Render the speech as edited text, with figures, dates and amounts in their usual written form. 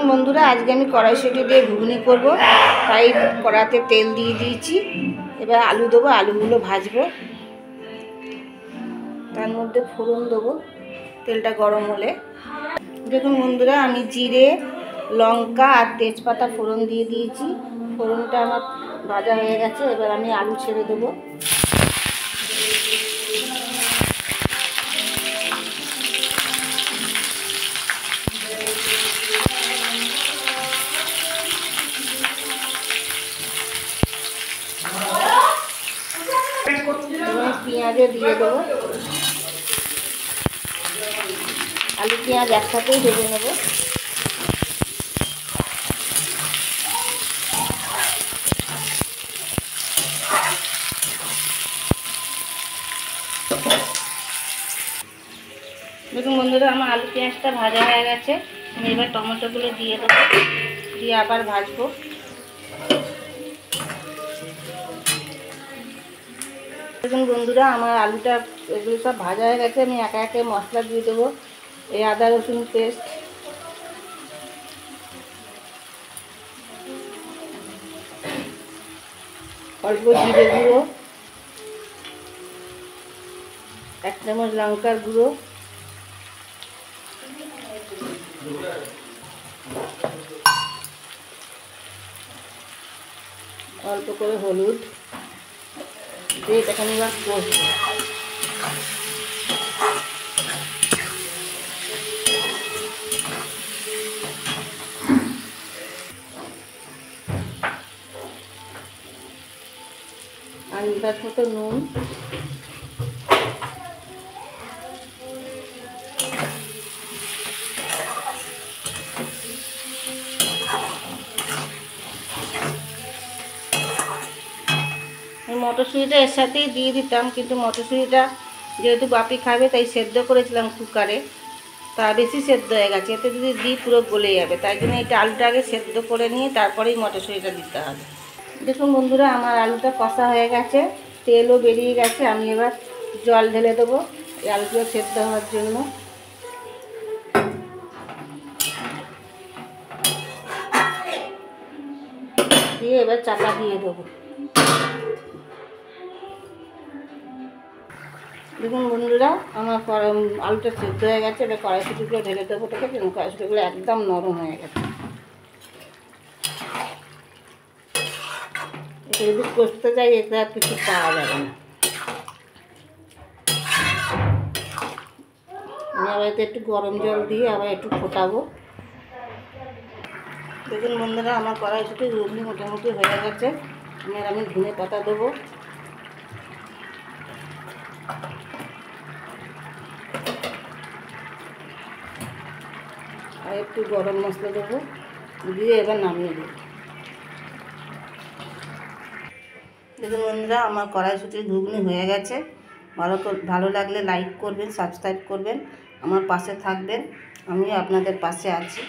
দেখুন বন্ধুরা, আজকে আমি কড়াইশুঁটি দিয়ে ঘুগনি করব, তাই কড়াতে তেল দিয়ে দিয়েছি। এবার আলু দেবো, আলুগুলো ভাজবো, তার মধ্যে ফোড়ন দেবো তেলটা গরম হলে। দেখুন বন্ধুরা, আমি জিরে, লঙ্কা আর তেজপাতা ফোড়ন দিয়ে দিয়েছি। ফোড়নটা আমার ভাজা হয়ে গেছে, এবার আমি আলু ছেড়ে দেবো। এবং পেঁয়াজও দিয়ে দেবো, আলু পেঁয়াজ একসাথেই ভেজে নেব। দেখুন বন্ধুরা, আমার আলু পেঁয়াজটা ভাজা হয়ে গেছে। আমি এবার টমেটোগুলো দিয়ে দেবো, দিয়ে আবার ভাজবো। দেখুন বন্ধুরা, আমার আলুটা এগুলো সব ভাজা হয়ে গেছে। আমি একে একে মশলা দিয়ে দেবো। এই আদা রসুন পেস্ট, অল্প জিরে গুঁড়ো, 1 চামচ লঙ্কার গুঁড়ো, অল্প করে হলুদ দিয়ে এটাকে আমি এবার কষবো। আন্দাজ মতো নুন, মটরশুঁড়িটা এর সাথেই দিয়ে দিতাম, কিন্তু মটরশুঁড়িটা যেহেতু বাপি খাবে তাই সেদ্ধ করেছিলাম কুকারে, তা বেশি সেদ্ধ হয়ে গেছে। এতে যদি দিই পুরো গলে যাবে, তাই জন্য এটা আলুটা আগে সেদ্ধ করে নিয়ে তারপরেই মটরশুঁড়িটা দিতে হবে। দেখুন বন্ধুরা, আমার আলুটা কষা হয়ে গেছে, তেলও বেরিয়ে গেছে। আমি এবার জল ঢেলে দেবো এই আলুগুলো সেদ্ধ হওয়ার জন্য। দিয়ে এবার চাপা দিয়ে দেবো। দেখুন বন্ধুরা, আমার আলুটা সেদ্ধ হয়ে গেছে। এবার কড়াইশুঁটিগুলো ঢেলে দেবো। ঠিক আছে, কড়াইশুঁটিগুলো একদম নরম হয়ে গেছে। এটা যদি কষতে চাই, এতে আর কিছু পাওয়া যাবে না। আমি আবার এতে একটু গরম জল দিয়ে আবার একটু ফোটাবো। দেখুন বন্ধুরা, আমার কড়াইশুঁটি ঘুগনি মোটামুটি হয়ে গেছে। আমি ধনে পাতা দেবো, আর একটু গরম মশলা দেবো, দিয়ে এবার নামিয়ে দেবো। দেখুন বন্ধুরা, আমার কড়াইশুঁটির ঘুগনি হয়ে গেছে। ভালো লাগলে লাইক করবেন, সাবস্ক্রাইব করবেন, আমার পাশে থাকবেন। আমিও আপনাদের পাশে আছি।